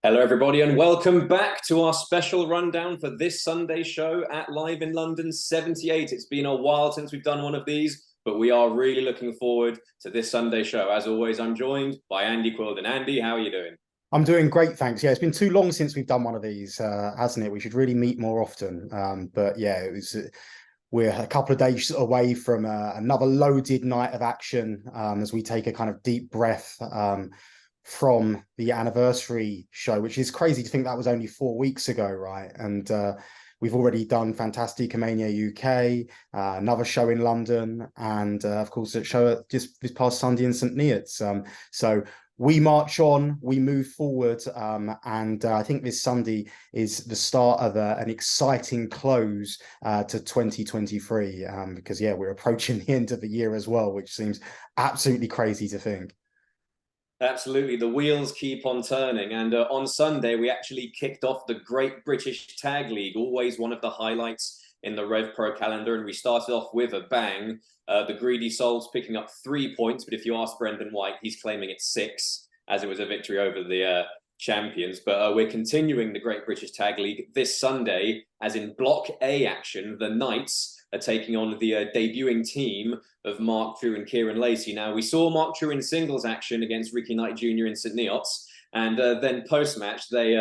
Hello, everybody, and welcome back to our special rundown for this Sunday show at Live in London 78. It's been a while since we've done one of these, but we are really looking forward to this Sunday show. As always, I'm joined by Andy Quilden. Andy, how are you doing? I'm doing great, thanks. Yeah, it's been too long since we've done one of these, hasn't it? We should really meet more often. But yeah, it was. We're a couple of days away from another loaded night of action as we take a kind of deep breath from the anniversary show, which is crazy to think that was only 4 weeks ago, right? And we've already done Fantastica Mania UK, another show in London, and of course, a show just this past Sunday in St. Neots. So we march on, we move forward, and I think this Sunday is the start of an exciting close to 2023, because yeah, we're approaching the end of the year as well, which seems absolutely crazy to think. Absolutely. The wheels keep on turning. And on Sunday, we actually kicked off the Great British Tag League, always one of the highlights in the Rev Pro calendar. And we started off with a bang. The Greedy Souls picking up 3 points. But if you ask Brendan White, he's claiming it's 6, as it was a victory over the champions. But we're continuing the Great British Tag League this Sunday, as in Block A action, the Knights are taking on the debuting team of Mark True and Kieran Lacey. Now, we saw Mark True in singles action against Ricky Knight Jr. in St. Neots, and then post-match, they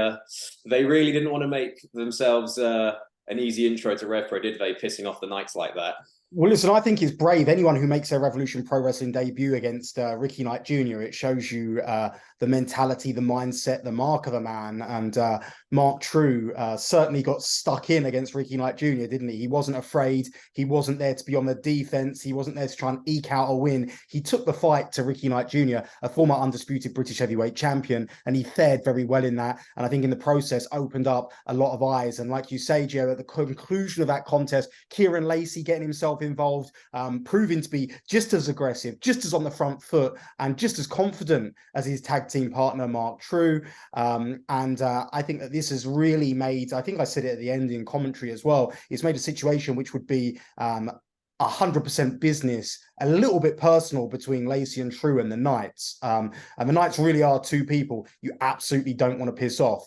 really didn't want to make themselves an easy intro to Rev Pro, did they, pissing off the Knights like that? Well, listen, I think it's brave. Anyone who makes their Revolution Pro Wrestling debut against Ricky Knight Jr., it shows you the mentality, the mindset, the mark of a man. And Mark True certainly got stuck in against Ricky Knight Jr., didn't he? He wasn't afraid. He wasn't there to be on the defense. He wasn't there to try and eke out a win. He took the fight to Ricky Knight Jr., a former undisputed British heavyweight champion, and he fared very well in that. And I think in the process opened up a lot of eyes. And like you say, Joe, at the conclusion of that contest, Kieran Lacey getting himself involved, proving to be just as aggressive, just as on the front foot, and just as confident as his tag team partner, Mark True. I think that this has really made, I think I said it at the end in commentary as well, it's made a situation which would be 100% business, a little bit personal between Lacey and True and the Knights. And the Knights really are two people you absolutely don't want to piss off.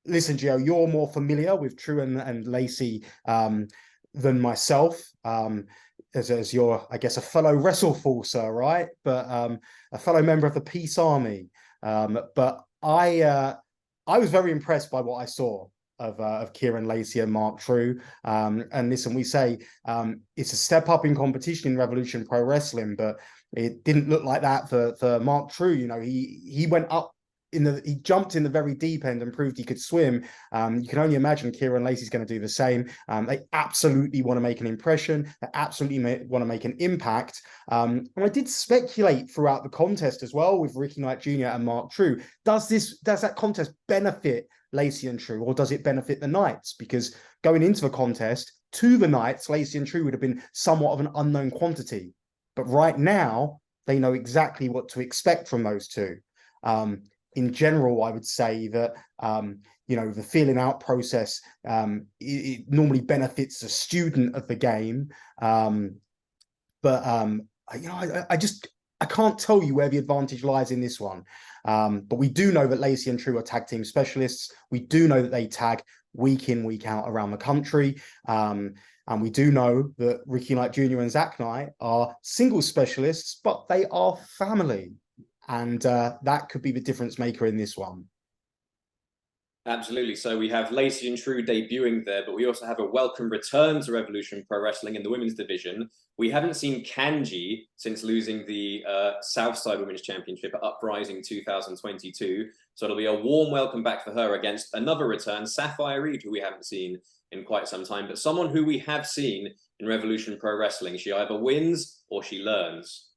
Listen, Gio, you're more familiar with True and Lacey than myself, as you're, I guess, a fellow WrestleForcer, right? But a fellow member of the Peace Army. But I was very impressed by what I saw of Kieran Lacey and Mark True. And listen, we say it's a step up in competition in Revolution Pro Wrestling, but it didn't look like that for Mark True. You know, he went up he jumped in the very deep end and proved he could swim. You can only imagine Kieran Lacey's going to do the same. They absolutely want to make an impression. They absolutely want to make an impact. And I did speculate throughout the contest as well with Ricky Knight Jr. and Mark True. Does that contest benefit Lacey and True, or does it benefit the Knights? Because going into the contest, to the Knights, Lacey and True would have been somewhat of an unknown quantity. But right now, they know exactly what to expect from those two. In general, I would say that the feeling out process it normally benefits the student of the game, but I can't tell you where the advantage lies in this one. But we do know that Lacey and True are tag team specialists. We do know that they tag week in, week out around the country. And we do know that Ricky Knight Jr. and Zach Knight are single specialists, but they are family. And that could be the difference maker in this one. Absolutely. So we have Lacey and True debuting there, but we also have a welcome return to Revolution Pro Wrestling in the women's division. We haven't seen Kanji since losing the Southside Women's Championship at Uprising 2022. So it'll be a warm welcome back for her against another return, Sapphire Reed, who we haven't seen in quite some time, but someone who we have seen in Revolution Pro Wrestling. She either wins or she learns.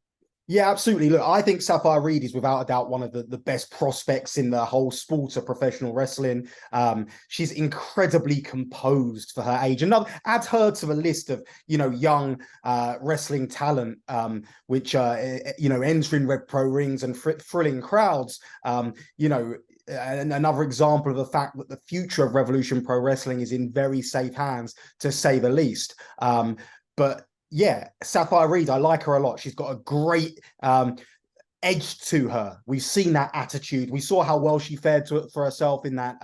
Yeah, absolutely. Look, I think Sapphire Reed is without a doubt one of the best prospects in the whole sport of professional wrestling. She's incredibly composed for her age. Add her to the list of, young wrestling talent, which, entering Rev Pro rings and thrilling crowds. And another example of the fact that the future of Revolution Pro Wrestling is in very safe hands, to say the least. But yeah, Sapphire Reed, I like her a lot. She's got a great edge to her. We've seen that attitude. We saw how well she fared for herself in that,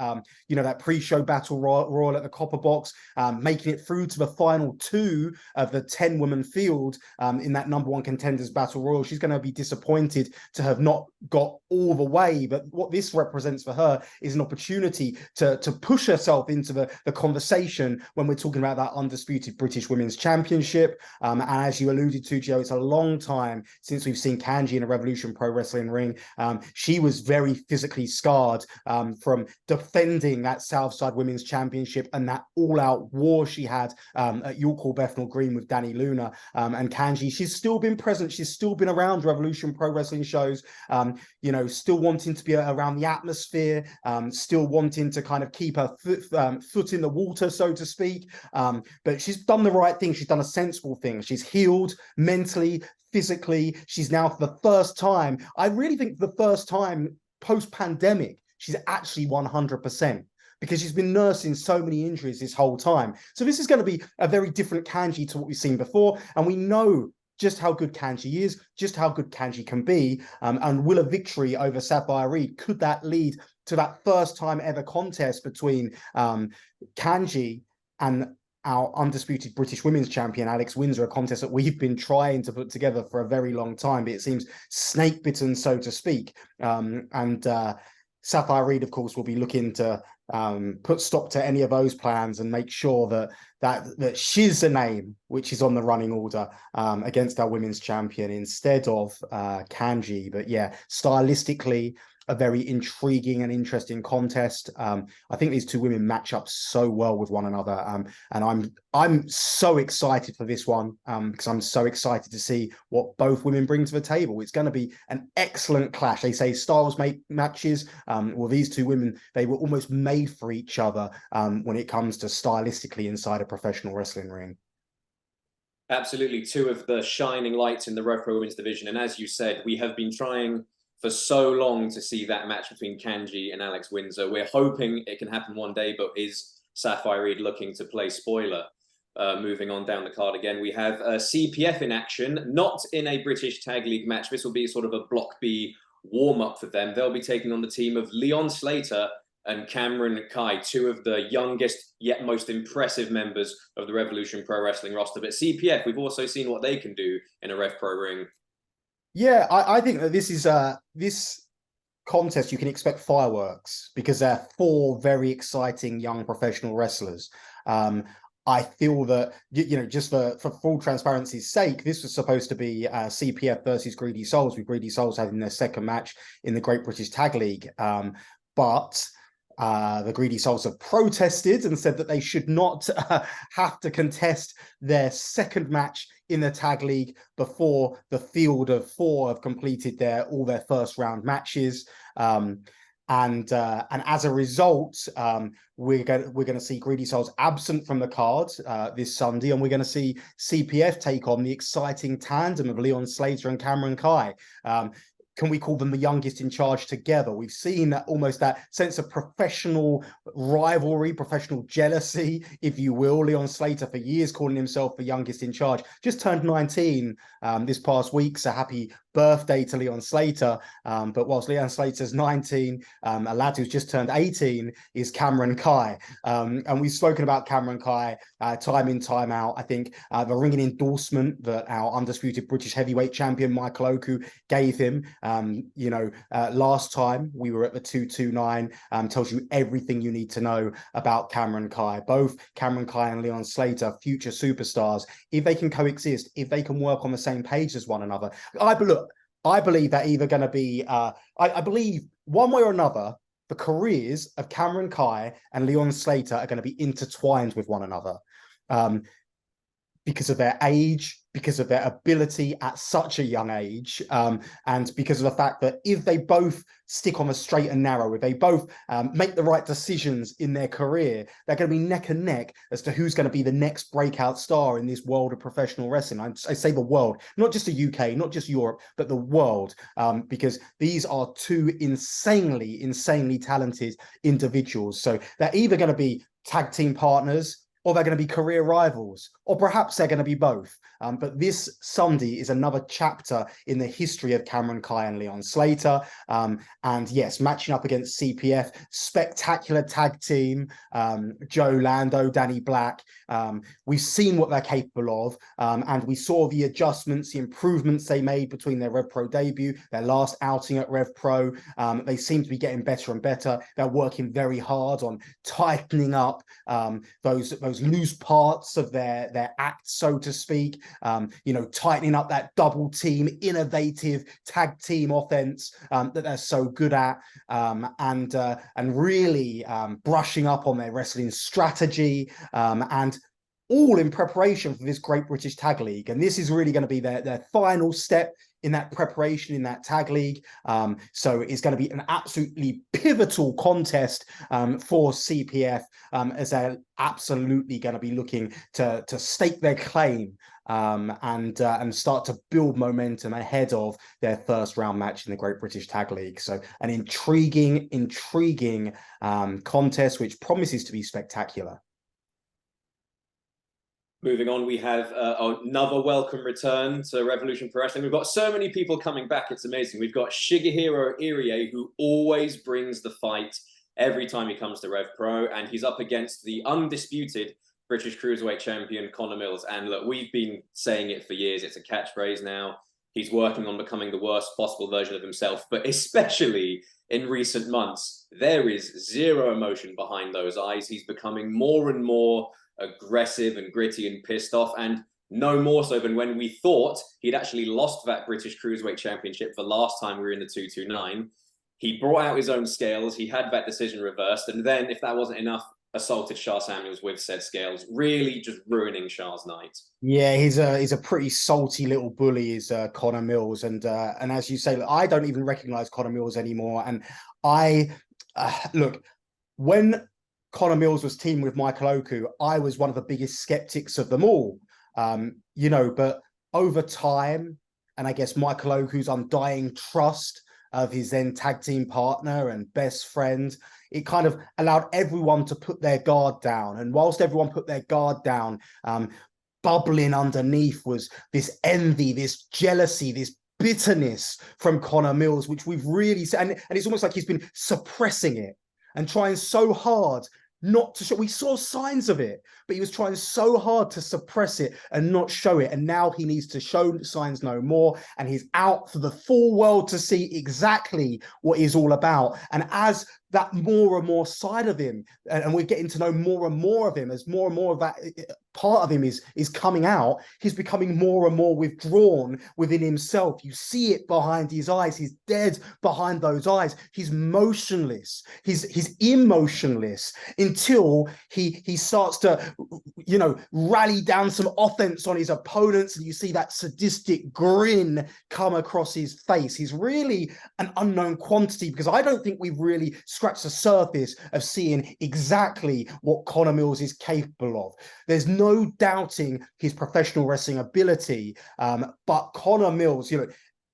that pre-show battle royal at the Copper Box, making it through to the final 2 of the 10-woman field in that #1 contenders battle royal. She's going to be disappointed to have not got all the way, but what this represents for her is an opportunity to push herself into the conversation when we're talking about that undisputed British Women's Championship. And as you alluded to, Joe, it's a long time since we've seen Kanji in a Revolution Pro Wrestling ring. She was very physically scarred from defending that Southside Women's Championship and that all-out war she had at York Hall Bethnal Green with Danny Luna. And Kanji, she's still been present. She's still been around Revolution Pro Wrestling shows, still wanting to be around the atmosphere, still wanting to kind of keep her foot in the water, so to speak. But she's done the right thing. She's done a sensible thing. She's healed mentally, physically. She's now, for the first time, I really think the first time post-pandemic, she's actually 100%, because she's been nursing so many injuries this whole time. So this is going to be a very different Kanji to what we've seen before. And we know just how good Kanji is, just how good Kanji can be. And will a victory over Sapphire Reed, could that lead to that first time ever contest between Kanji and our undisputed British Women's Champion, Alex Windsor, a contest that we've been trying to put together for a very long time, but it seems snake bitten, so to speak. Sapphire Reed, of course, will be looking to put stop to any of those plans and make sure that she's the name which is on the running order against our women's champion instead of Kanji. But yeah, stylistically, a very intriguing and interesting contest. I think these two women match up so well with one another, and I'm so excited for this one because I'm so excited to see what both women bring to the table. It's going to be an excellent clash. They say styles make matches. Well, these two women, they were almost made for each other when it comes to stylistically inside a professional wrestling ring. Absolutely, 2 of the shining lights in the Rev Pro Women's division, and as you said, we have been trying for so long to see that match between Kanji and Alex Windsor. We're hoping it can happen one day, but is Sapphire Reed looking to play spoiler? Moving on down the card again, we have CPF in action, not in a British Tag League match. This will be sort of a Block B warm-up for them. They'll be taking on the team of Leon Slater and Cameron Kai, 2 of the youngest yet most impressive members of the Revolution Pro Wrestling roster. But CPF, we've also seen what they can do in a Rev Pro ring. Yeah, I think that this is this contest, you can expect fireworks because they're 4 very exciting young professional wrestlers. I feel that, just for full transparency's sake, this was supposed to be CPF versus Greedy Souls, with Greedy Souls having their second match in the Great British Tag League. But the Greedy Souls have protested and said that they should not have to contest their second match in the Tag League before the field of 4 have completed all their first round matches. And as a result, we're going to see Greedy Souls absent from the card this Sunday, and we're going to see CPF take on the exciting tandem of Leon Slater and Cameron Kai. Can we call them the youngest in charge together? We've seen almost that sense of professional rivalry, professional jealousy, if you will. Leon Slater, for years calling himself the youngest in charge, just turned 19 this past week, so happy birthday to Leon Slater. But whilst Leon Slater's 19, a lad who's just turned 18 is Cameron Kai. And we've spoken about Cameron Kai time in, time out. I think the ringing endorsement that our undisputed British heavyweight champion Michael Oku gave him, last time we were at the 229, tells you everything you need to know about Cameron Kai. Both Cameron Kai and Leon Slater, future superstars. If they can coexist, if they can work on the same page as one another, I believe they're either going to be, I believe one way or another, the careers of Cameron Kai and Leon Slater are going to be intertwined with one another because of their age, because of their ability at such a young age, and because of the fact that if they both stick on the straight and narrow, if they both make the right decisions in their career, they're going to be neck and neck as to who's going to be the next breakout star in this world of professional wrestling. I say the world, not just the UK, not just Europe, but the world, because these are 2 insanely talented individuals. So they're either going to be tag team partners or they're going to be career rivals, or perhaps they're going to be both. But this Sunday is another chapter in the history of Cameron Kai and Leon Slater. And yes, matching up against CPF, spectacular tag team, Joe Lando, Danny Black. We've seen what they're capable of, and we saw the adjustments, the improvements they made between their Rev Pro debut, their last outing at Rev Pro. They seem to be getting better and better. They're working very hard on tightening up those loose parts of their act, so to speak. Tightening up that double team, innovative tag team offense that they're so good at, and really brushing up on their wrestling strategy, and all in preparation for this Great British Tag League. And this is really going to be their final step in that preparation in that tag league. So it's going to be an absolutely pivotal contest for CPF, as they're absolutely going to be looking to stake their claim and start to build momentum ahead of their first round match in the Great British Tag League. So an intriguing contest which promises to be spectacular. Moving on, we have another welcome return to Revolution Pro Wrestling. We've got so many people coming back, it's amazing. We've got Shigehiro Irie, who always brings the fight every time he comes to Rev Pro, and he's up against the undisputed British Cruiserweight Champion, Connor Mills. And look, we've been saying it for years, it's a catchphrase now. He's working on becoming the worst possible version of himself, but especially in recent months, there is zero emotion behind those eyes. He's becoming more and more aggressive and gritty and pissed off, and no more so than when we thought he'd actually lost that British Cruiserweight Championship the last time we were in the 229. He brought out his own scales, he had that decision reversed, and then, if that wasn't enough, assaulted Shah Samuels with said scales, really just ruining Shah's night. Yeah, he's a pretty salty little bully, is Connor Mills, and as you say, look, I don't even recognize Connor Mills anymore. And I look, when Connor Mills was teamed with Michael Oku, I was one of the biggest skeptics of them all. But over time, and I guess Michael Oku's undying trust of his then tag team partner and best friend, it kind of allowed everyone to put their guard down. And whilst everyone put their guard down, bubbling underneath was this envy, this jealousy, this bitterness from Connor Mills, which we've really seen. And it's almost like he's been suppressing it and trying so hard not to show. We saw signs of it, but he was trying so hard to suppress it and not show it. And now he needs to show signs no more. And he's out for the full world to see exactly what he's all about. And as that more and more side of him, and we're getting to know more and more of him, as more and more of that part of him is coming out, he's becoming more and more withdrawn within himself. You see it behind his eyes. He's dead behind those eyes. He's motionless. He's emotionless until he starts to, rally down some offense on his opponents, and you see that sadistic grin come across his face. He's really an unknown quantity, because I don't think we've really scratched the surface of seeing exactly what Connor Mills is capable of. There's no doubting his professional wrestling ability, but Connor Mills,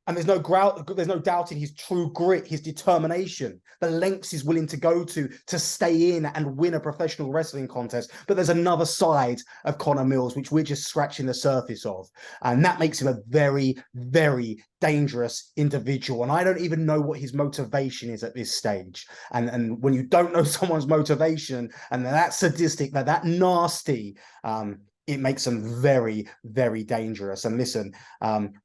and there's no doubting his true grit, his determination, the lengths he's willing to go to stay in and win a professional wrestling contest. But there's another side of Connor Mills, which we're just scratching the surface of. And that makes him a very, very dangerous individual. And I don't even know what his motivation is at this stage. And when you don't know someone's motivation, and they're that sadistic, they're that nasty, it makes them very, very dangerous. And listen,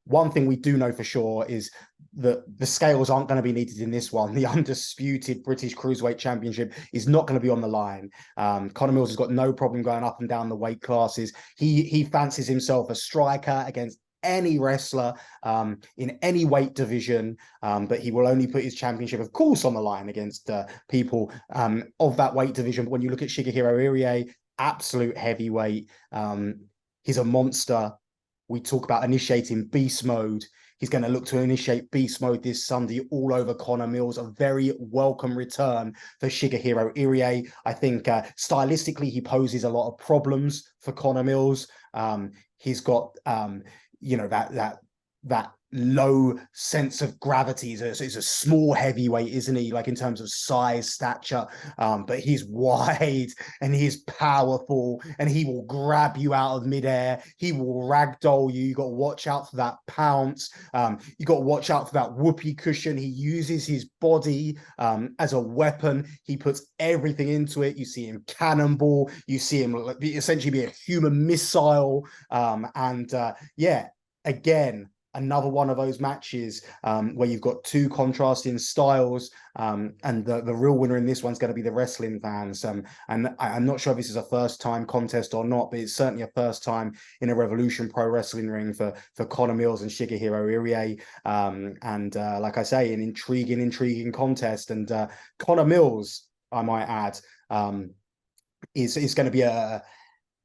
one thing we do know for sure is that the scales aren't going to be needed in this one. The undisputed British Cruiserweight Championship is not going to be on the line. Connor Mills has got no problem going up and down the weight classes. He fancies himself a striker against any wrestler in any weight division, but he will only put his championship, of course, on the line against people of that weight division. But when you look at Shigehiro Irie, absolute heavyweight, he's a monster. We talk about initiating beast mode. He's going to look to initiate beast mode this Sunday all over Connor Mills. A very welcome return for Shigehiro Irie. I think stylistically he poses a lot of problems for Connor Mills. He's got that low sense of gravity. He's a small heavyweight, isn't he? Like in terms of size, stature, but he's wide and he's powerful and he will grab you out of midair. He will ragdoll you. You got to watch out for that pounce. You got to watch out for that whoopee cushion. He uses his body as a weapon. He puts everything into it. You see him cannonball. You see him essentially be a human missile. Yeah, again, another one of those matches where you've got two contrasting styles, and the real winner in this one's going to be the wrestling fans. And I'm not sure if this is a first time contest or not, but it's certainly a first time in a Revolution Pro Wrestling ring for Conor Mills and Shigehiro Irie. Like I say, an intriguing contest. And Conor Mills, I might add, is going to be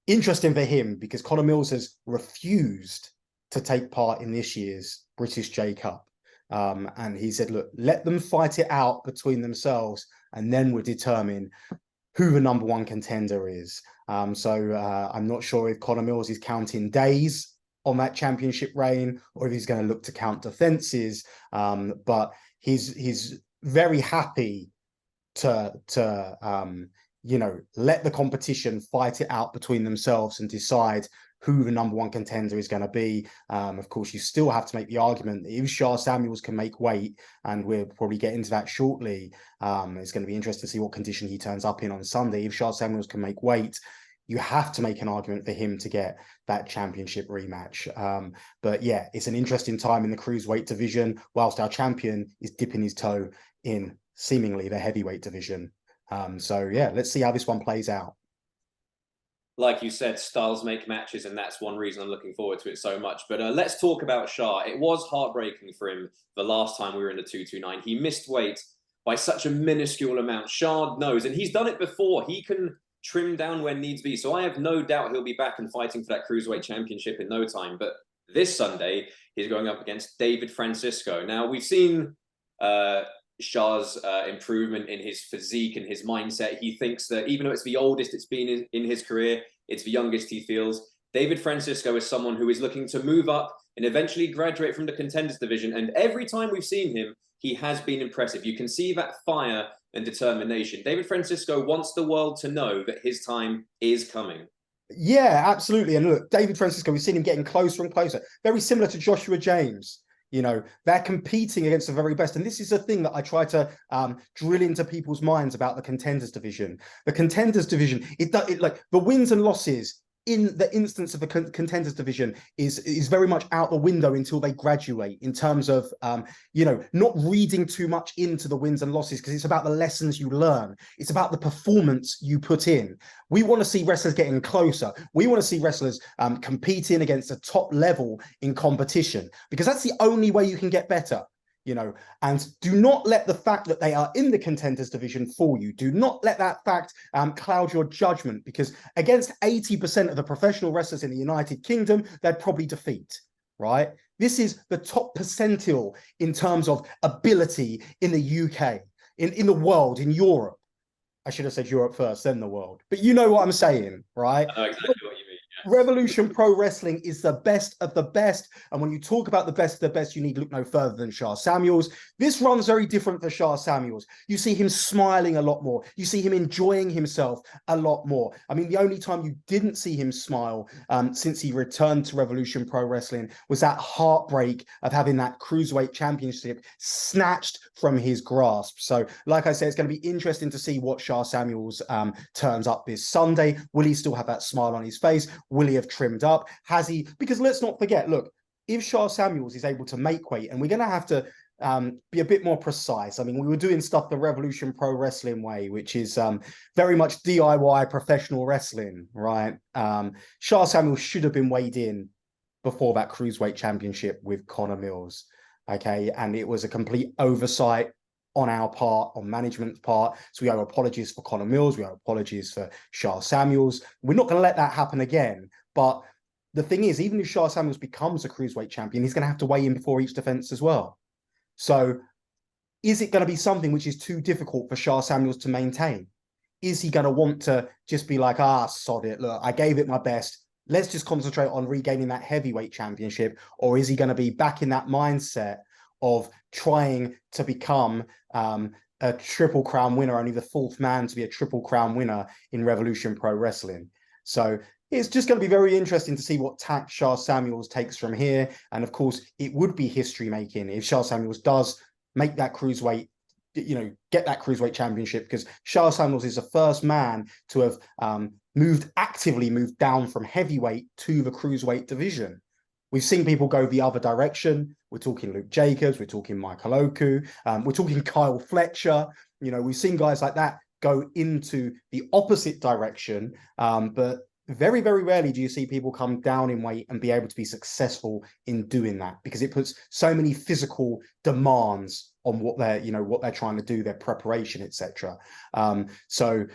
interesting for him, because Conor Mills has refused to take part in this year's British J Cup. And he said, look, let them fight it out between themselves, and then we'll determine who the number one contender is. So I'm not sure if Conor Mills is counting days on that championship reign, or if he's going to look to count defenses. But he's very happy to let the competition fight it out between themselves and decide who the number one contender is going to be. Of course, you still have to make the argument that if Sha Samuels can make weight, and we'll probably get into that shortly, it's going to be interesting to see what condition he turns up in on Sunday. If Sha Samuels can make weight, you have to make an argument for him to get that championship rematch. But yeah, it's an interesting time in the cruiserweight division, whilst our champion is dipping his toe in seemingly the heavyweight division. So yeah, let's see how this one plays out. Like you said, styles make matches, and that's one reason I'm looking forward to it so much. But let's talk about Sha. It was heartbreaking for him the last time we were in the 229. He missed weight by such a minuscule amount. Sha knows, and he's done it before. He can trim down when needs be. So I have no doubt he'll be back and fighting for that Cruiserweight Championship in no time. But this Sunday, he's going up against David Francisco. Now, we've seen Sha's improvement in his physique and his mindset. He thinks that even though it's the oldest it's been in his career, it's the youngest he feels. David Francisco is someone who is looking to move up and eventually graduate from the contenders division. And every time we've seen him, he has been impressive. You can see that fire and determination. David Francisco wants the world to know that his time is coming. Yeah, absolutely. And look, David Francisco, we've seen him getting closer and closer. Very similar to Joshua James. They're competing against the very best. And this is a thing that I try to drill into people's minds about the contenders division. The contenders division, like the wins and losses in the instance of the contenders division is very much out the window until they graduate, in terms of not reading too much into the wins and losses, because it's about the lessons you learn. It's about the performance you put in. We want to see wrestlers getting closer. We want to see wrestlers competing against a top level in competition, because that's the only way you can get better. And do not let the fact that they are in the contenders division fool you. Do not let that fact cloud your judgment, because against 80% of the professional wrestlers in the United Kingdom, they'd probably defeat, right? This is the top percentile in terms of ability in the UK, in the world, in Europe. I should have said Europe first, then the world. But you know what I'm saying, right? I know exactly what you mean. Revolution Pro Wrestling is the best of the best. And when you talk about the best of the best, you need to look no further than Sha Samuels. This run's very different for Sha Samuels. You see him smiling a lot more. You see him enjoying himself a lot more. I mean, the only time you didn't see him smile since he returned to Revolution Pro Wrestling was that heartbreak of having that Cruiserweight Championship snatched from his grasp. So, like I said, it's going to be interesting to see what Sha Samuels turns up this Sunday. Will he still have that smile on his face? Will he have trimmed up? Has he? Because let's not forget, look, if Sha Samuels is able to make weight, and we're going to have to be a bit more precise. I mean, we were doing stuff the Revolution Pro Wrestling way, which is very much DIY professional wrestling, right? Sha Samuels should have been weighed in before that Cruiserweight Championship with Conor Mills, okay? And it was a complete oversight on our part, on management's part. So we owe apologies for Conor Mills. We owe apologies for Sha Samuels. We're not going to let that happen again. But the thing is, even if Sha Samuels becomes a Cruiserweight champion, he's going to have to weigh in before each defense as well. So is it going to be something which is too difficult for Sha Samuels to maintain? Is he going to want to just be like, sod it, look, I gave it my best, let's just concentrate on regaining that heavyweight championship? Or is he going to be back in that mindset of trying to become a Triple Crown winner, only the fourth man to be a Triple Crown winner in Revolution Pro Wrestling? So it's just going to be very interesting to see what tack Sha Samuels takes from here. And of course, it would be history making if Sha Samuels does make that cruiserweight, get that cruiserweight championship, because Sha Samuels is the first man to have actively moved down from heavyweight to the cruiserweight division. We've seen people go the other direction. We're talking Luke Jacobs, we're talking Michael Oku, we're talking Kyle Fletcher. We've seen guys like that go into the opposite direction, but very, very rarely do you see people come down in weight and be able to be successful in doing that, because it puts so many physical demands on what they're trying to do, their preparation, etc. So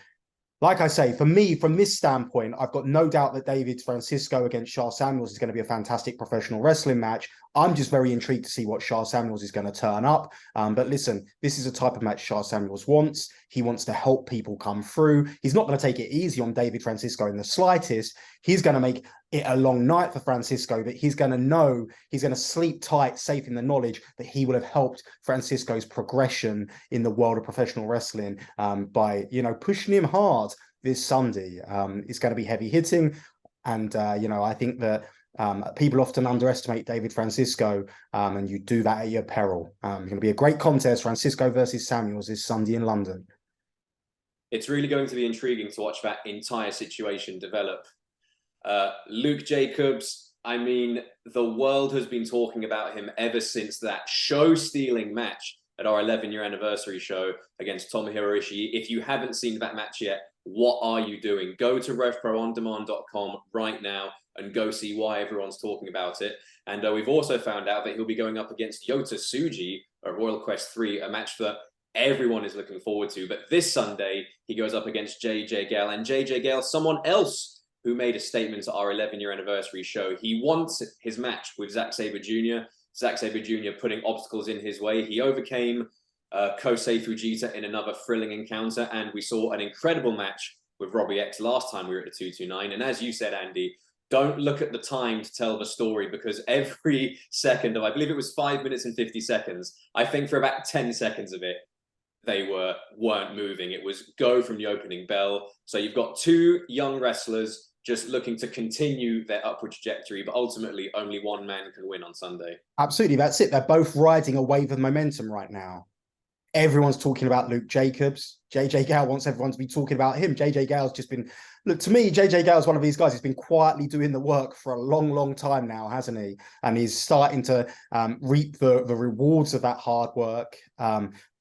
like I say, for me, from this standpoint, I've got no doubt that David Francisco against Sha Samuels is going to be a fantastic professional wrestling match. I'm just very intrigued to see what Sha Samuels is going to turn up. But listen, this is a type of match Sha Samuels wants. He wants to help people come through. He's not going to take it easy on David Francisco in the slightest. He's going to make it a long night for Francisco, that he's going to know, he's going to sleep tight, safe in the knowledge that he will have helped Francisco's progression in the world of professional wrestling by, pushing him hard this Sunday. It's going to be heavy hitting. And, I think that people often underestimate David Francisco, and you do that at your peril. It's going to be a great contest, Francisco versus Samuels, this Sunday in London. It's really going to be intriguing to watch that entire situation develop. Luke Jacobs, I mean, the world has been talking about him ever since that show-stealing match at our 11-year anniversary show against Tomohiro Ishii. If you haven't seen that match yet, what are you doing? Go to RevProOnDemand.com right now and go see why everyone's talking about it. And we've also found out that he'll be going up against Yota Tsuji at Royal Quest 3, a match that everyone is looking forward to. But this Sunday, he goes up against JJ Gale. And JJ Gale, someone else who made a statement at our 11-year anniversary show. He wants his match with Zack Sabre Jr. Zack Sabre Jr. putting obstacles in his way. He overcame Kosei Fujita in another thrilling encounter, and we saw an incredible match with Robbie X last time we were at the 229. And as you said, Andy, don't look at the time to tell the story, because every second of, I believe it was 5 minutes and 50 seconds, I think for about 10 seconds of it, they weren't moving. It was go from the opening bell. So you've got two young wrestlers just looking to continue their upward trajectory, but ultimately only one man can win on Sunday. Absolutely, that's it. They're both riding a wave of momentum right now. Everyone's talking about Luke Jacobs. JJ Gale wants everyone to be talking about him. JJ Gale's just been, look, to me, JJ Gale's one of these guys who's been quietly doing the work for a long, long time now, hasn't he? And he's starting to reap the rewards of that hard work,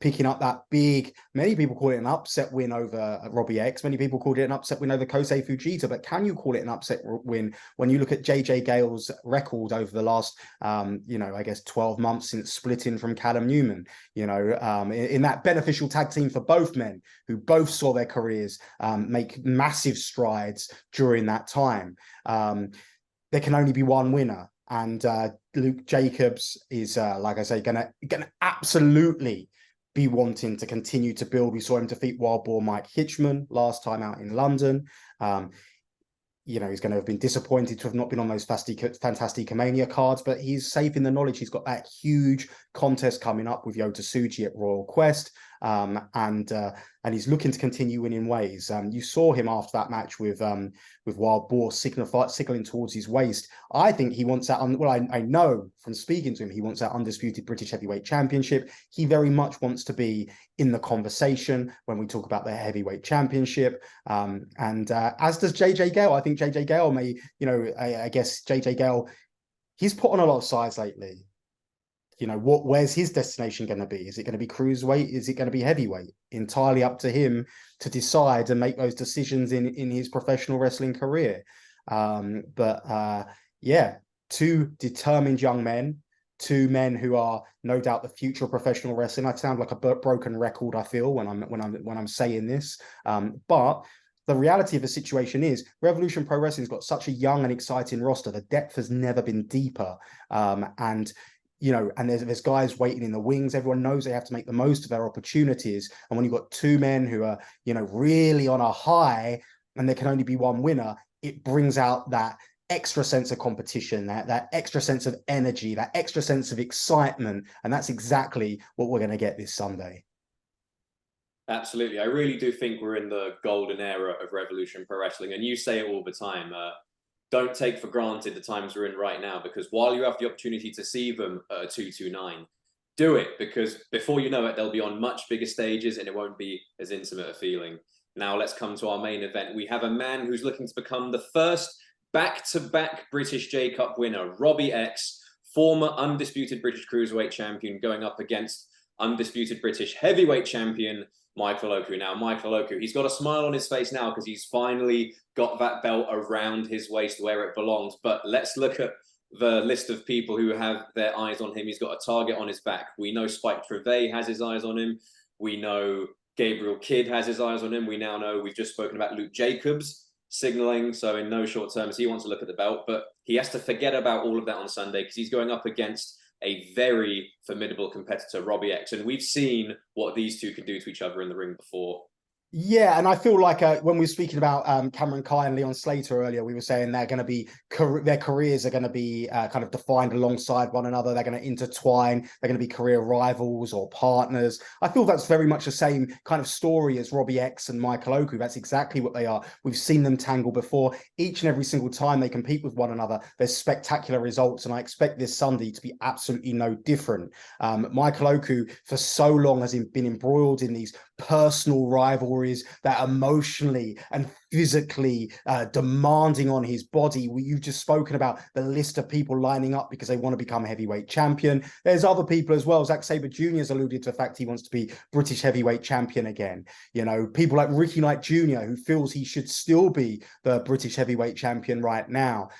picking up that big, many people call it an upset win over Robbie X. Many people called it an upset win over Kosei Fujita. But can you call it an upset win when you look at JJ Gale's record over the last, I guess 12 months since splitting from Callum Newman, in that beneficial tag team for both men, who both saw their careers make massive strides during that time. There can only be one winner. And Luke Jacobs is, like I say, gonna absolutely be wanting to continue to build. We saw him defeat Wild Boar Mike Hitchman last time out in London. He's going to have been disappointed to have not been on those Fantastica Mania cards, but he's safe in the knowledge he's got that huge contest coming up with Yota Tsuji at Royal Quest. And he's looking to continue winning ways. You saw him after that match with Wild Boar signaling towards his waist. I think he wants that. I know from speaking to him, he wants that undisputed British Heavyweight Championship. He very much wants to be in the conversation when we talk about the Heavyweight Championship. As does JJ Gale. I think JJ Gale may, I guess JJ Gale, he's put on a lot of size lately. Where's his destination going to be? Is it going to be cruiserweight? Is it going to be heavyweight? Entirely up to him to decide and make those decisions in his professional wrestling career. Two determined young men, two men who are no doubt the future of professional wrestling. I sound like a broken record, I feel, when I'm saying this, but the reality of the situation is Revolution Pro Wrestling's got such a young and exciting roster. The depth has never been deeper, and there's guys waiting in the wings. Everyone knows they have to make the most of their opportunities. And when you've got two men who are, really on a high and there can only be one winner, it brings out that extra sense of competition, that extra sense of energy, that extra sense of excitement. And that's exactly what we're going to get this Sunday. Absolutely. I really do think we're in the golden era of Revolution Pro Wrestling. And you say it all the time. Don't take for granted the times we're in right now, because while you have the opportunity to see them at a 229, do it, because before you know it, they'll be on much bigger stages and it won't be as intimate a feeling. Now let's come to our main event. We have a man who's looking to become the first back-to-back British J Cup winner, Robbie X, former undisputed British Cruiserweight champion, going up against undisputed British Heavyweight champion Michael Oku. Now, Michael Oku, he's got a smile on his face now because he's finally got that belt around his waist where it belongs. But let's look at the list of people who have their eyes on him. He's got a target on his back. We know Spike Trivet has his eyes on him. We know Gabriel Kidd has his eyes on him. We now know, we've just spoken about Luke Jacobs signaling. So in no short terms, he wants to look at the belt, but he has to forget about all of that on Sunday because he's going up against a very formidable competitor, Robbie X. And we've seen what these two can do to each other in the ring before. Yeah, and I feel like when we were speaking about Cameron Kai and Leon Slater earlier, we were saying they're going to be their careers are going to be kind of defined alongside one another. They're going to intertwine. They're going to be career rivals or partners. I feel that's very much the same kind of story as Robbie X and Michael Oku. That's exactly what they are. We've seen them tangle before. Each and every single time they compete with one another, there's spectacular results, and I expect this Sunday to be absolutely no different. Michael Oku for so long has been embroiled in these personal rivalries that emotionally and physically demanding on his body. You've just spoken about the list of people lining up because they want to become heavyweight champion. There's other people as well. Zack Sabre Jr. has alluded to the fact he wants to be British heavyweight champion again. You know, people like Ricky Knight Jr., who feels he should still be the British heavyweight champion right now.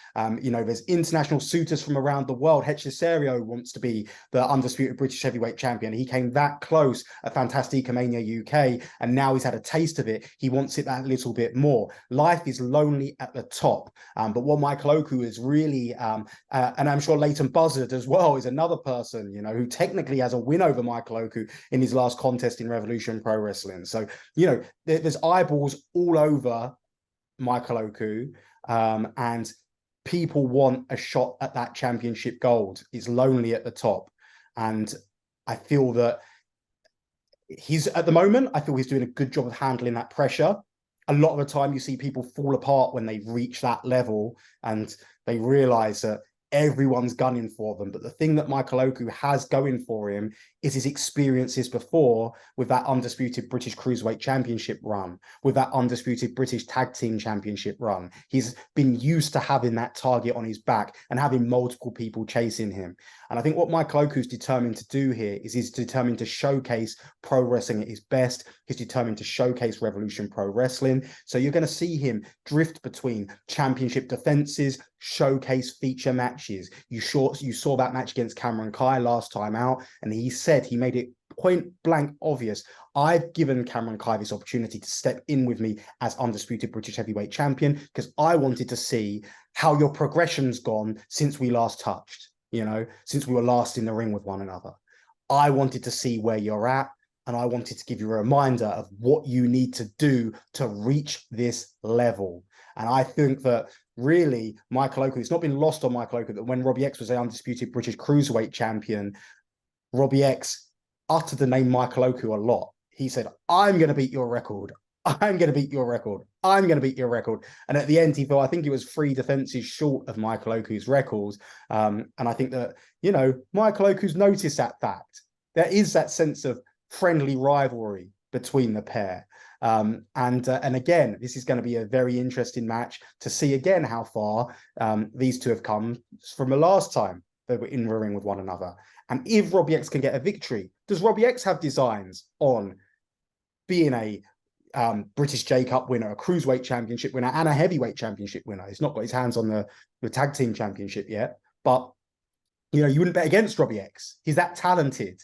You know, there's international suitors from around the world. Het Cesario wants to be the undisputed British heavyweight champion. He came that close at Fantastica Mania UK, and now he's had a taste of it. He wants it that little bit more. Life is lonely at the top. But what Michael Oku is really, and I'm sure Leighton Buzzard as well is another person, you know, who technically has a win over Michael Oku in his last contest in Revolution Pro Wrestling. So, you know, there's eyeballs all over Michael Oku, and people want a shot at that championship gold. It's lonely at the top. And I feel that at the moment, I feel he's doing a good job of handling that pressure. A lot of the time you see people fall apart when they reach that level and they realize that everyone's gunning for them. But the thing that Michael Oku has going for him is his experiences before with that undisputed British Cruiserweight Championship run, with that undisputed British Tag Team Championship run. He's been used to having that target on his back and having multiple people chasing him. And I think what Michael Oku's determined to do here is he's determined to showcase pro wrestling at his best. He's determined to showcase Revolution Pro Wrestling. So you're going to see him drift between championship defenses, showcase feature matches. You saw that match against Cameron Kai last time out, and he made it point blank obvious. I've given Cameron Kai this opportunity to step in with me as undisputed British heavyweight champion because I wanted to see how your progression's gone since we last touched, you know, since we were last in the ring with one another. I wanted to see where you're at, and I wanted to give you a reminder of what you need to do to reach this level. And I think that really Michael Oku, it's not been lost on Michael Oku that when Robbie X was the undisputed British Cruiserweight champion, Robbie X uttered the name Michael Oku a lot. He said, I'm going to beat your record. I'm going to beat your record. I'm going to beat your record. And at the end, he felt, I think it was 3 defenses short of Michael Oku's records. And I think that, you know, Michael Oku's noticed that fact. There is that sense of friendly rivalry between the pair. And again, this is going to be a very interesting match to see again how far these two have come from the last time they were in the ring with one another. And if Robbie X can get a victory, does Robbie X have designs on being a British J Cup winner, a Cruiserweight Championship winner, and a Heavyweight Championship winner? He's not got his hands on the Tag Team Championship yet, but you know, you wouldn't bet against Robbie X. He's that talented.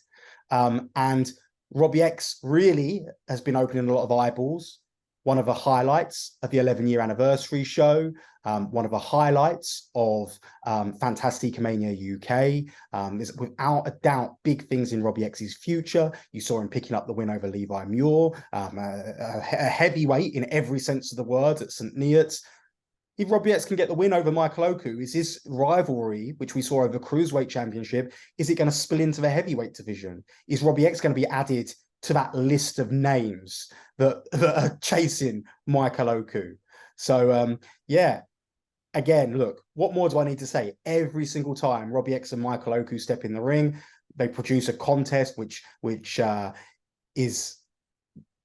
And Robbie X really has been opening a lot of eyeballs. One of the highlights of the 11-year anniversary show, one of the highlights of Fantastica Mania UK. There's without a doubt big things in Robbie X's future. You saw him picking up the win over Levi Muir, a heavyweight in every sense of the word at St. Neots. if Robbie X can get the win over Michael Oku, is this rivalry, which we saw over the Cruiserweight Championship, is it going to spill into the heavyweight division? Is Robbie X going to be added to that list of names that are chasing Michael Oku? So, yeah, again, look, what more do I need to say? Every single time Robbie X and Michael Oku step in the ring, they produce a contest which is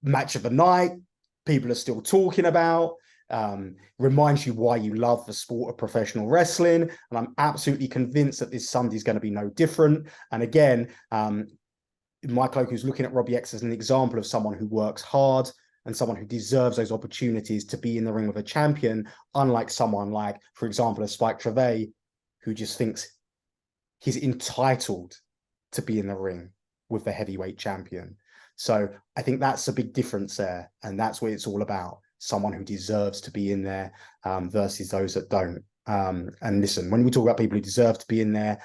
match of the night. People are still talking about. Reminds you why you love the sport of professional wrestling. And I'm absolutely convinced that this Sunday is going to be no different. And again, Michael Oku is looking at Robbie X as an example of someone who works hard and someone who deserves those opportunities to be in the ring with a champion, unlike someone like, for example, a Spike Trivet, who just thinks he's entitled to be in the ring with the heavyweight champion. So I think that's a big difference there. And that's what it's all about. Someone who deserves to be in there versus those that don't. And listen, when we talk about people who deserve to be in there,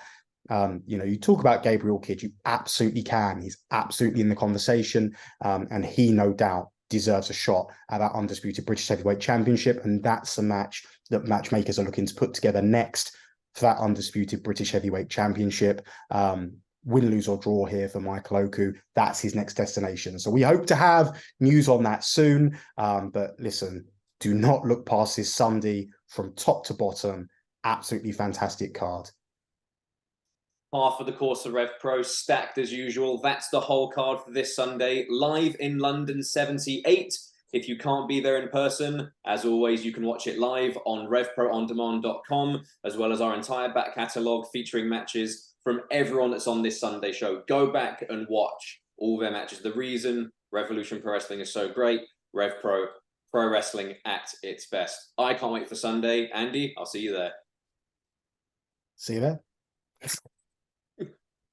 you talk about Gabriel Kidd, you absolutely can. He's absolutely in the conversation. And he, no doubt, deserves a shot at that undisputed British Heavyweight Championship. And that's the match that matchmakers are looking to put together next for that undisputed British Heavyweight Championship. Win, lose or draw here for Michael Oku. That's his next destination. So we hope to have news on that soon. But listen, do not look past this Sunday from top to bottom. Absolutely fantastic card. Half of the course of Rev Pro stacked as usual. That's the whole card for this Sunday, live in London 78. If you can't be there in person, as always, you can watch it live on RevProOnDemand.com, as well as our entire back catalogue featuring matches from everyone that's on this Sunday show. Go back and watch all their matches. The reason Revolution Pro Wrestling is so great, Rev Pro, pro wrestling at its best. I can't wait for Sunday. Andy, I'll see you there. See you there.